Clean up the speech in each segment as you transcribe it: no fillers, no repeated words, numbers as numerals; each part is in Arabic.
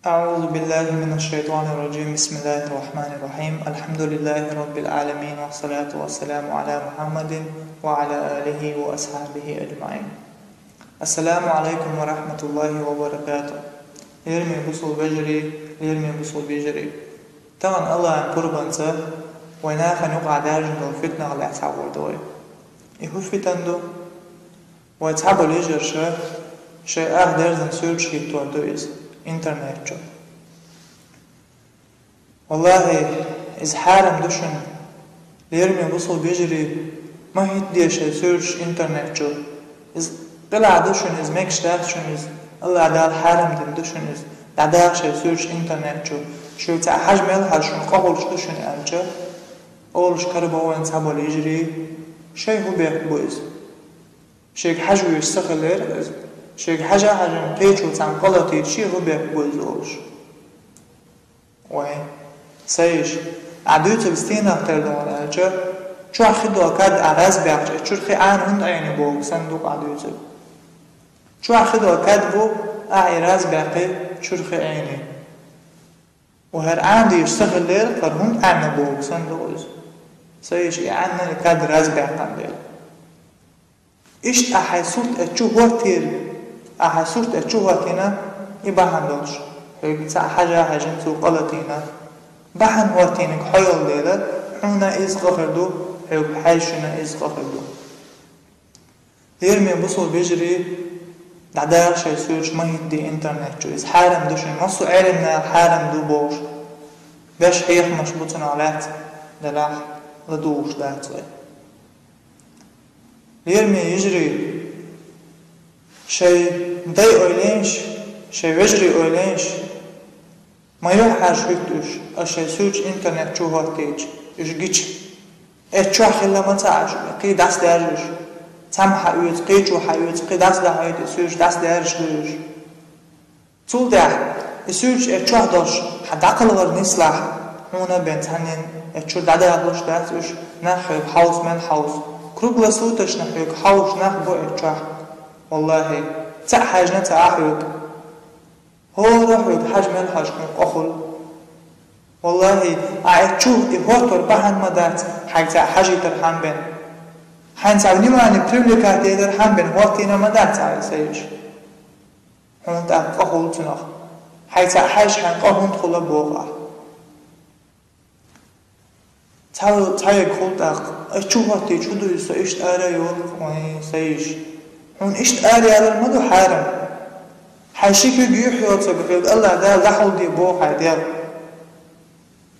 أعوذ بالله من الشيطان الرجيم. بسم الله الرحمن الرحيم. الحمد لله رب العالمين، والصلاة والسلام على محمد وعلى آله وأصحابه أجمعين. السلام عليكم ورحمة الله وبركاته. يرمي بصل بجري يرمي بصل بجري. تغن الله قربانسا ويناخ نقع داجن الفتنة على أتعبوا دوي يهو فتندو ويتعبوا ليجر شيء درزن سيرش يبتور دويز internet جو. والله إذ حارم دوشن ليرمي بصل بيجري ما هيدي شيء سيرش internet جو. إذ قلع دوشن إذ ميكش داشن إذ الله عدال حارم دم دوشن إذ عدال شيء سيرش internet جو. شو تاع حجم الحاج شو قبل دوشن أمجا أولش كربا وين تعبوا ليجري شيء هو بيقبوز شيء حجو يستخل ليرز شيء حاجة بيجو تعم قلتي شيء هو بيقبوزوش وين سيش عدوت بستينا اختردون أجا شو أخدو أكاد أعراز بيقش شو خي عان هند عيني بوك صندوق عدوت شو أخدو أكاد بو أعراز بيقي شو خي عيني وهر عان دي يستخل لير فرهند عيني بوك صندوق سيش يعاني أكاد راز بيقان لير إيش أحيسوت أتشو هو تير أحسوت أتشوهتنا يبحن دوش يقول حاجة حاجنتو قلتينا بحن هوتينك حيال ليلة حونا إز غفردو يقول حيشنا إز غفردو يرمي بصل بيجري دعداق شي سوش ما يدي انترنت جو إز حارم دوشن نصو علمنا حارم دو بوش باش حيخ مشبوطن علات دلاح لدوش داتوي يرمي يجري شيء داي أولينش شيء وجري أولينش ما يوحى شويتوش أشي سوش إنترنت شو هاتيج إشجيش إتشو خلا ما تعش قي دست دارش تام حيوت قي شو حيوت قي دست دهايت سوش دست دارش دوش طول ده سوش إتشو داش حد عقل غير نسلح هنا بنت هنن إتشو دعدا هدوش داتوش نخيب حوس من حوس كروب لسوتش نخيب حوس نخبو إتشو والله تاع حاجنا تاع حيوك هو روحك حجم الحاج أخل والله أعتشوف إهوتر بحن مدات حاج تاع حاجي ترحم بين حين تعبني ما أني بريملكات يدرحم بين هوتينا مدات تاع سيش هون تاع أخل تنخ حاج تاع حاج حين قهون تخل بوقع تاع كل تاع أتشوفه تيجودو يسويش آرا يول سيش هون إشت آلي على المدو حارم حاشيك يحيوت بقيد الله ده لحول دي بوحة ديال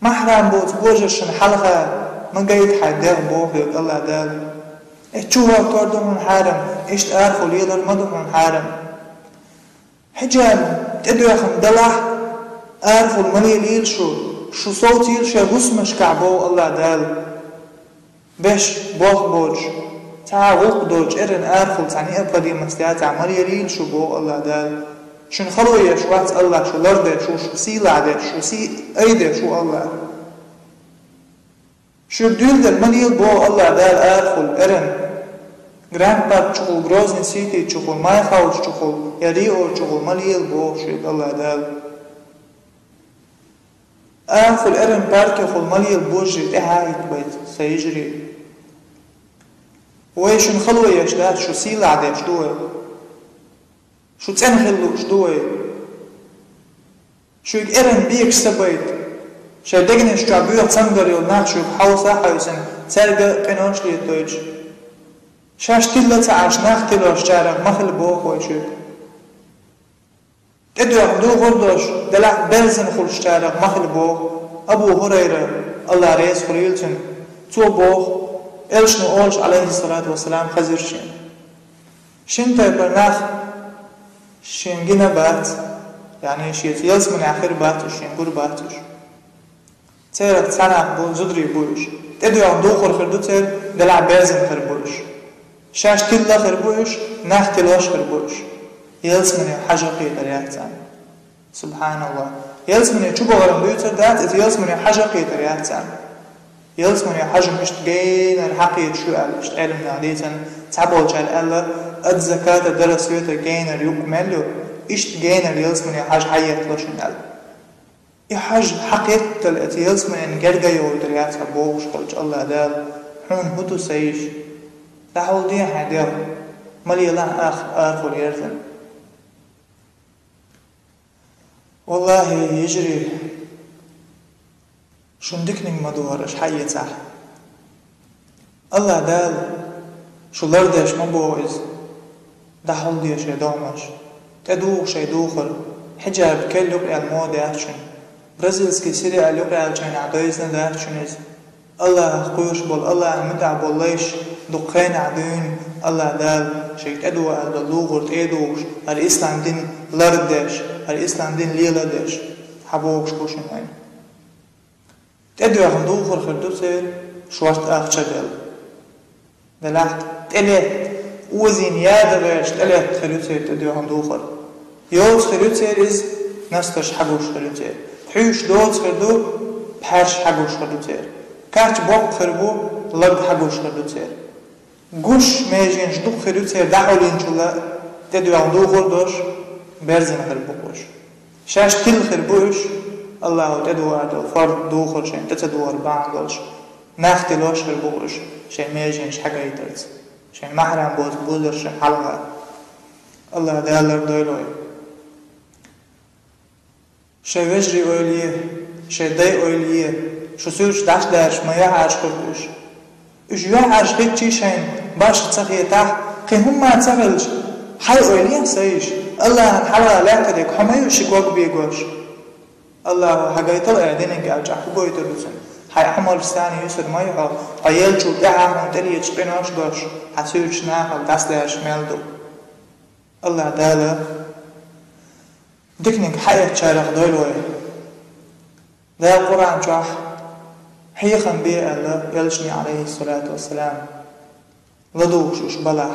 محرم بوت بوجرشن حلقة ما قايد حدير بوحيد الله ده اتشوها كردو هون حارم إشت آرخل يلا المدو هون حارم حجان تدو يخم دلح آرخل مليل شو صوت يلشو غسمش كعبو الله ده بش بوخ بوج تعوق دوج إرن آرخل تعني أبدي مستيات عمر يليل شو بو الله دال شن خلوية شو وقت الله شو لرده شو سيلة ده شو سي أيده شو الله شو بدول ده مليل بو الله دال آرخل إرن جرانباب شغل غروزن سيتي شغل ماي خوش شغل يريو شغل مليل بو شو الله دال آرخل إرن بارك شغل مليل بوجي تهايت بيت سيجري ويش نخلوه يشتهات شو سيلة عده شدوه شو تنخلو شدوه شو يقرن بيك سبايت شو دقنش جابيوه تنقر يلناخ شو بحوصة حيوسن ترقى قنوش ليتوج شاش تلا تعاش ناخ تلاش جارق مخل بوخ ويشوك تدو عمدو غردوش دلع برزن خلش جارق مخل بوخ أبو هريرة الله ريس خليلتن تو بوخ إلشنو أولش عليه الصلاة والسلام خزر شين تايبرناخ شين جينا بات يعني شيت يلس من آخر بات وشين بور باتوش تيرك تسانع بو زدري بوش تدو يوم دو خرخردو تير دلع بيزن خربوش شاش تلا خربوش ناخ تلاش خربوش يلس من حاجة قيدر يحتان سبحان الله يلس من يشوبو غرم بيوتر دات يلس من حاجة قيدر يحتان يلزمني حاجة مش تجين الحقيقة شو قال مش علمنا عليتن تعبوا جال الله الزكاة درس يوتا جين اليوم ملو إيش تجين يلزمني حاجة حياة لشن قال يحج حقيقة الاتيالس من جرجا ودريات بوش قلت الله دال حون هتو سيش تحول دي حدير ملي الله آخر يرثن والله يجري شندكني مدورش حي صح الله دال شو لردش مبوز دحول دي شي دومش تدوخ شي دوخل حجاب كل لقي المودة أحشن برازيلسكي سيري لقي الجين عدويزنا دا أحشنز الله قوش بول الله مدع بوليش دقين عدوين الله دال شيك أدوى الدلوغر تيدوش الإسلام دين لردش الإسلام دين ليلدش حبوش كوشن هاي تأدوى خندوخر خردو سير شوارت أخشى دل دلحت تلت وزين يادغش تلت خردو سير تأدوى خندوخر يوز خردو سير إز نستش حبوش خردو سير حيوش دوز خردو بحرش حبوش خردو سير كارت بوق خربو لب حبوش خردو سير گوش میجینش دو خریوتر دعولین چلا تدو عندو خردوش برزن خربوش شاش تل خربوش الله تدو عدو فرد دو خرشين تتدو أربعة دوش نختلوش خربوش شيء میجینش حاجة يترز شيء محرم بوزرش حلقة الله دالر دويلوي شيء وجري أوليه شيء داي أوليه شو سوش داش ما يعاش خردوش إيش يعاش غير تيشين باش تسخي تاع قهم ما تسخلش حي أوليه سيش الله حلا لا كدك هم يوشك وق بيجوش الله حاجة طلع دينك أرجع كبوي تلوسن حي حمل ستاني يسر ما يحل عيال شو دعهم تري يتشقناش باش حسوش ناقل دستاش مالدو الله دالا دكنك حياة شارق دولوي دا القرآن جاح حيخا بي الله يلشني عليه الصلاة والسلام لدوش وش بلح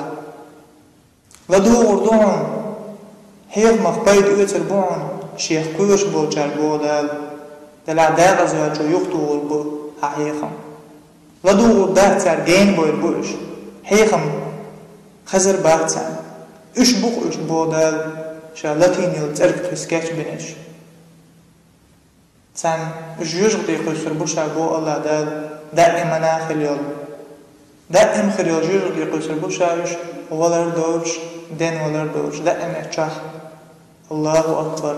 لدو وردون حيخ مخبايد يتربون شيخ كوش بو جربو دلع داغ زواجو يختو وربو حيخا لدو وردات سرگين بو البوش حيخم خزر بارتسان اش بو دال شالتين يلترك تسكاش بنش سان جوجغتي قصر بوشا بو الله دال دائما ناخل يل دائم خريل جوجغتي قصر بوشاش ولر دوش دين ولر دوش دائم اتشاح الله أكبر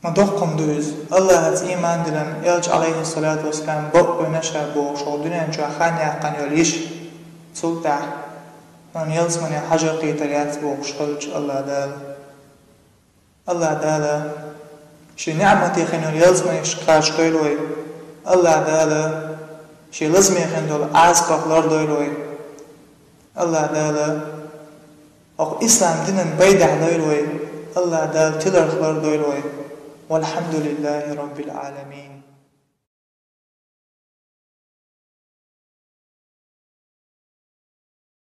ما دوقم دوز الله هز إيمان دلم يلج عليه الصلاة والسلام بق ونشا بو شغدنا انجا خان يحقن يليش سلطع من يلز من حاجة قيتريات بو شغلج الله دال شي نعمتي خنول يلز من يشقاش قيلوي الله دال شي لزمي خندول عازقق لردويلوي الله دال أو إسلام دينن بيدع دويلوي الله دال تلر خلر دويلوي والحمد لله رب العالمين.